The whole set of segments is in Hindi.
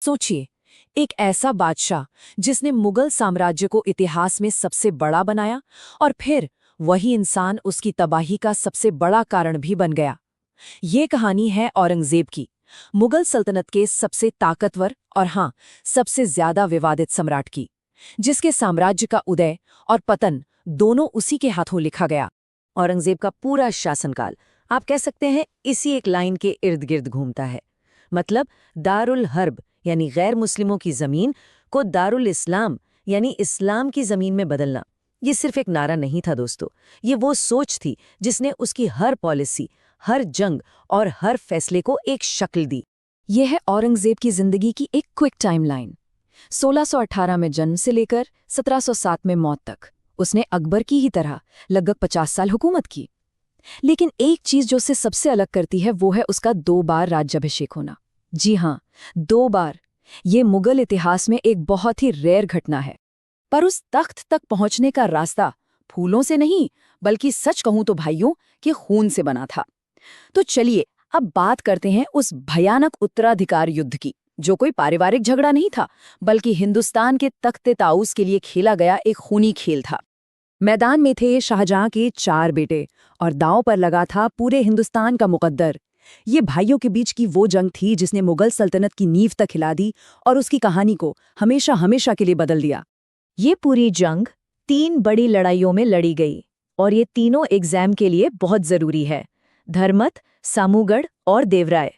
सोचिए, एक ऐसा बादशाह जिसने मुगल साम्राज्य को इतिहास में सबसे बड़ा बनाया और फिर वही इंसान उसकी तबाही का सबसे बड़ा कारण भी बन गया। ये कहानी है औरंगजेब की, मुगल सल्तनत के सबसे ताकतवर और हाँ, सबसे ज्यादा विवादित सम्राट की, जिसके साम्राज्य का उदय और पतन दोनों उसी के हाथों लिखा गया। औरंगजेब का पूरा शासनकाल आप कह सकते हैं इसी एक लाइन के इर्द गिर्द घूमता है। मतलब दारुल हर्ब यानी गैर मुस्लिमों की जमीन को दारुल इस्लाम यानी इस्लाम की जमीन में बदलना, ये सिर्फ एक नारा नहीं था दोस्तों, ये वो सोच थी जिसने उसकी हर पॉलिसी, हर जंग और हर फैसले को एक शक्ल दी। यह है औरंगजेब की जिंदगी की एक क्विक टाइमलाइन। 1618 में जन्म से लेकर 1707 में मौत तक उसने अकबर की ही तरह लगभग 50 साल हुकूमत की। लेकिन एक चीज जो उसे सबसे अलग करती है वो है उसका 2 बार राज्याभिषेक होना। जी हाँ, 2 बार। ये मुगल इतिहास में एक बहुत ही रेयर घटना है। पर उस तख्त तक पहुंचने का रास्ता फूलों से नहीं, बल्कि सच कहूं तो भाइयों के खून से बना था। तो चलिए अब बात करते हैं उस भयानक उत्तराधिकार युद्ध की, जो कोई पारिवारिक झगड़ा नहीं था, बल्कि हिंदुस्तान के तख्ते ताऊस के लिए खेला गया एक खूनी खेल था। मैदान में थे शाहजहां के 4 बेटे और दांव पर लगा था पूरे हिंदुस्तान का मुकद्दर। ये भाइयों के बीच की वो जंग थी जिसने मुगल सल्तनत की नींव तक हिला दी और उसकी कहानी को हमेशा हमेशा के लिए बदल दिया। ये पूरी जंग 3 बड़ी लड़ाइयों में लड़ी गई और ये तीनों एग्जाम के लिए बहुत जरूरी है: धर्मत, सामूगढ़ और देवराय।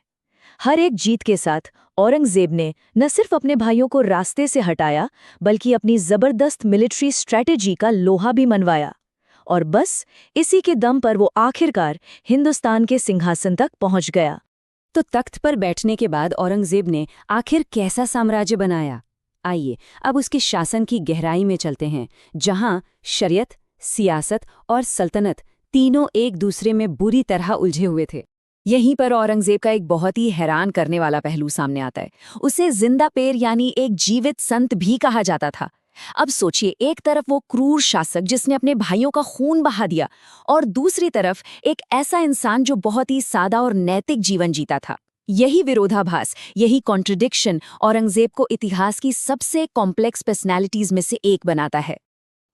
हर एक जीत के साथ औरंगजेब ने न सिर्फ अपने भाइयों को रास्ते से हटाया, बल्कि अपनी जबरदस्त मिलिट्री स्ट्रैटेजी का लोहा भी मनवाया। और बस इसी के दम पर वो आखिरकार हिंदुस्तान के सिंहासन तक पहुंच गया। तो तख्त पर बैठने के बाद औरंगजेब ने आखिर कैसा साम्राज्य बनाया? आइए अब उसके शासन की गहराई में चलते हैं, जहां शरीयत, सियासत और सल्तनत तीनों एक दूसरे में बुरी तरह उलझे हुए थे। यहीं पर औरंगजेब का एक बहुत ही हैरान करने वाला पहलू सामने आता है। उसे जिंदा पेर यानी एक जीवित संत भी कहा जाता था। अब सोचिए, एक तरफ वो क्रूर शासक जिसने अपने भाइयों का खून बहा दिया, और दूसरी तरफ एक ऐसा इंसान जो बहुत ही सादा और नैतिक जीवन जीता था। यही विरोधाभास, यही कॉन्ट्रडिक्शन औरंगजेब को इतिहास की सबसे कॉम्प्लेक्स पर्सनैलिटीज में से एक बनाता है।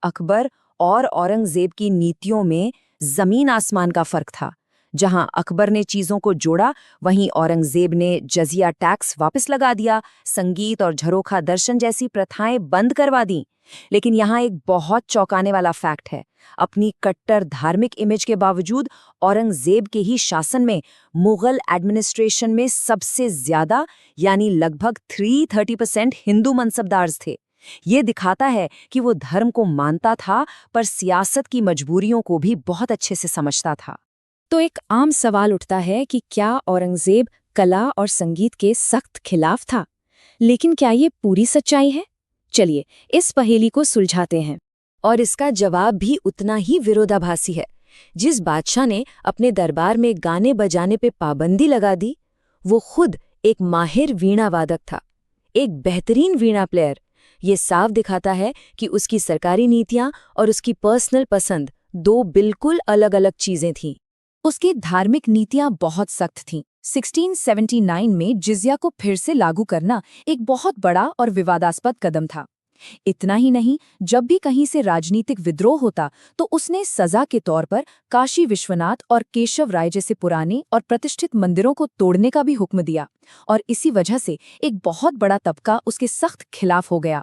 अकबर और औरंगजेब की नीतियों में जमीन आसमान का फर्क था। जहां अकबर ने चीजों को जोड़ा, वहीं औरंगजेब ने जजिया टैक्स वापस लगा दिया, संगीत और झरोखा दर्शन जैसी प्रथाएं बंद करवा दी। लेकिन यहाँ एक बहुत चौंकाने वाला फैक्ट है। अपनी कट्टर धार्मिक इमेज के बावजूद औरंगजेब के ही शासन में मुगल एडमिनिस्ट्रेशन में सबसे ज्यादा यानी लगभग 330% हिंदू मनसबदार थे। ये दिखाता है कि वो धर्म को मानता था, पर सियासत की मजबूरियों को भी बहुत अच्छे से समझता था। तो एक आम सवाल उठता है कि क्या औरंगजेब कला और संगीत के सख्त खिलाफ था? लेकिन क्या ये पूरी सच्चाई है? चलिए इस पहेली को सुलझाते हैं। और इसका जवाब भी उतना ही विरोधाभासी है। जिस बादशाह ने अपने दरबार में गाने बजाने पे पाबंदी लगा दी, वो खुद एक माहिर वीणा वादक था, एक बेहतरीन वीणा प्लेयर। ये साफ दिखाता है कि उसकी सरकारी नीतियां और उसकी पर्सनल पसंद 2 बिल्कुल अलग अलग चीजें थीं। उसकी धार्मिक नीतियां बहुत सख्त थीं। 1679 में जिज़्या को फिर से लागू करना एक बहुत बड़ा और विवादास्पद कदम था। इतना ही नहीं, जब भी कहीं से राजनीतिक विद्रोह होता तो उसने सजा के तौर पर काशी विश्वनाथ और केशव राय जैसे पुराने और प्रतिष्ठित मंदिरों को तोड़ने का भी हुक्म दिया, और इसी वजह से एक बहुत बड़ा तबका उसके सख्त खिलाफ हो गया।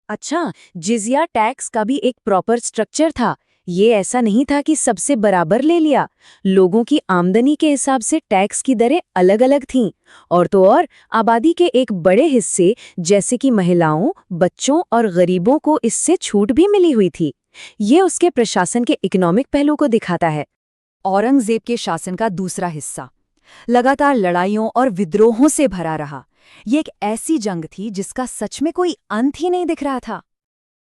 अच्छा, जिज़्या टैक्स का भी एक प्रॉपर स्ट्रक्चर था। ये ऐसा नहीं था कि सबसे बराबर ले लिया। लोगों की आमदनी के हिसाब से टैक्स की दरें अलग अलग थीं, और तो और आबादी के एक बड़े हिस्से जैसे कि महिलाओं, बच्चों और गरीबों को इससे छूट भी मिली हुई थी। ये उसके प्रशासन के इकोनॉमिक पहलू को दिखाता है। औरंगजेब के शासन का दूसरा हिस्सा लगातार लड़ाइयों और विद्रोहों से भरा रहा। ये एक ऐसी जंग थी जिसका सच में कोई अंत ही नहीं दिख रहा था।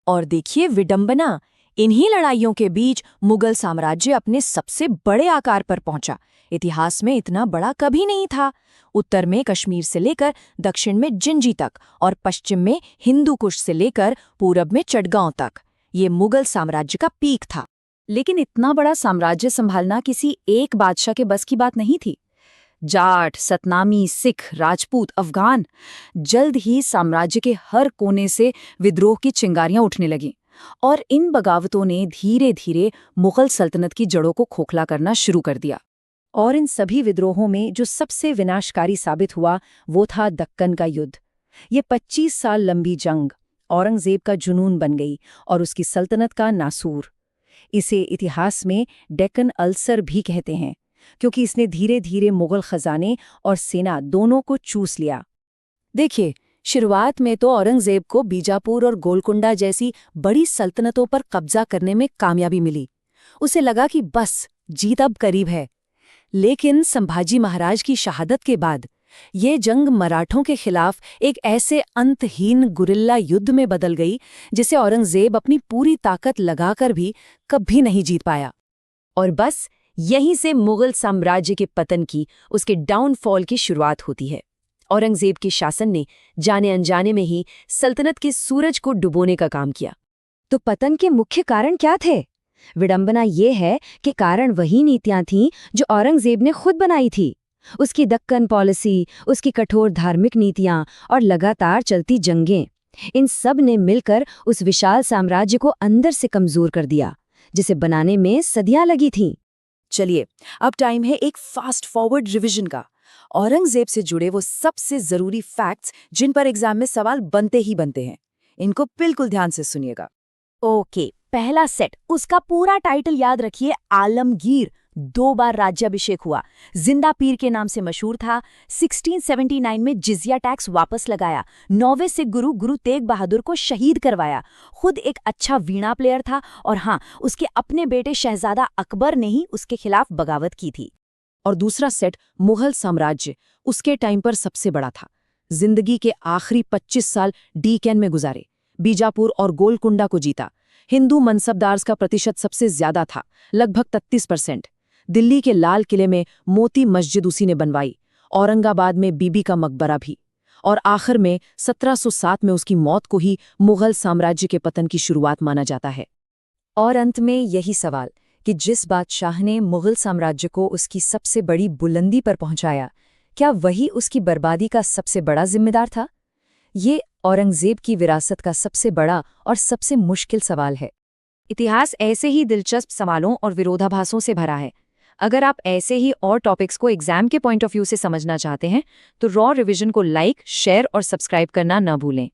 और देखिए विडंबना, इन्हीं लड़ाइयों के बीच मुगल साम्राज्य अपने सबसे बड़े आकार पर पहुंचा। इतिहास में इतना बड़ा कभी नहीं था। उत्तर में कश्मीर से लेकर दक्षिण में जिंजी तक, और पश्चिम में हिंदू कुश से लेकर पूरब में चटगांव तक, ये मुगल साम्राज्य का पीक था। लेकिन इतना बड़ा साम्राज्य संभालना किसी एक बादशाह के बस की बात नहीं थी। जाट, सतनामी, सिख, राजपूत, अफगान। जल्द ही साम्राज्य के हर कोने से विद्रोह की चिंगारियां उठने लगीं और इन बगावतों ने धीरे धीरे मुगल सल्तनत की जड़ों को खोखला करना शुरू कर दिया। और इन सभी विद्रोहों में जो सबसे विनाशकारी साबित हुआ वो था दक्कन का युद्ध। ये 25 साल लंबी जंग औरंगजेब का जुनून बन गई और उसकी सल्तनत का नासूर। इसे इतिहास में डेक्कन अल्सर भी कहते हैं, क्योंकि इसने धीरे धीरे मुगल खजाने और सेना दोनों को चूस लिया। देखिए, शुरुआत में तो औरंगजेब को बीजापुर और गोलकुंडा जैसी बड़ी सल्तनतों पर कब्जा करने में कामयाबी मिली। उसे लगा कि बस जीत अब करीब है। लेकिन संभाजी महाराज की शहादत के बाद ये जंग मराठों के खिलाफ एक ऐसे अंतहीन गुरिल्ला युद्ध में बदल गई जिसे औरंगजेब अपनी पूरी ताकत लगाकर भी कभी नहीं जीत पाया। और बस यहीं से मुगल साम्राज्य के पतन की, उसके डाउनफॉल की शुरुआत होती है। औरंगजेब के शासन ने जाने अनजाने में ही सल्तनत के सूरज को डुबोने का काम किया। तो पतन के मुख्य कारण क्या थे? विडंबना ये है कि कारण वही नीतियां थीं जो औरंगजेब ने खुद बनाई थी। उसकी दक्कन पॉलिसी, उसकी कठोर धार्मिक नीतियां और लगातार चलती जंगें, इन सब ने मिलकर उस विशाल साम्राज्य को अंदर से कमजोर कर दिया, जिसे बनाने में सदियां लगी थीं। चलिए, अब टाइम है एक फास्ट फॉरवर्ड रिवीजन का। औरंगजेब से जुड़े वो सबसे जरूरी फैक्ट्स जिन पर एग्जाम में सवाल बनते ही बनते हैं, इनको बिल्कुल ध्यान से सुनिएगा। ओके, पहला सेट, उसका पूरा टाइटल याद रखिए, आलमगीर। 2 बार राज्याभिषेक हुआ, जिंदा पीर के नाम से मशहूर था। 1679 में जिजिया टैक्स वापस लगाया, 9वें सिख गुरु तेग बहादुर को शहीद करवाया। खुद एक अच्छा वीणा प्लेयर था और हाँ, उसके अपने बेटे शहजादा अकबर ने ही उसके खिलाफ बगावत की थी। और दूसरा सेट, मुगल साम्राज्य उसके टाइम पर सबसे बड़ा था। जिंदगी के आखिरी 25 साल डीकैन में गुजारे, बीजापुर और गोलकुंडा को जीता। हिंदू मनसबदार्स का प्रतिशत सबसे ज्यादा था, लगभग 33%। दिल्ली के लाल किले में मोती मस्जिद उसी ने बनवाई, औरंगाबाद में बीबी का मकबरा भी। और आखिर में 1707 में उसकी मौत को ही मुगल साम्राज्य के पतन की शुरुआत माना जाता है। और अंत में यही सवाल कि जिस बादशाह ने मुगल साम्राज्य को उसकी सबसे बड़ी बुलंदी पर पहुंचाया, क्या वही उसकी बर्बादी का सबसे बड़ा जिम्मेदार था? ये औरंगजेब की विरासत का सबसे बड़ा और सबसे मुश्किल सवाल है। इतिहास ऐसे ही दिलचस्प सवालों और विरोधाभासों से भरा है। अगर आप ऐसे ही और टॉपिक्स को एग्जाम के पॉइंट ऑफ व्यू से समझना चाहते हैं तो रॉ रिवीजन को लाइक, शेयर और सब्सक्राइब करना न भूलें।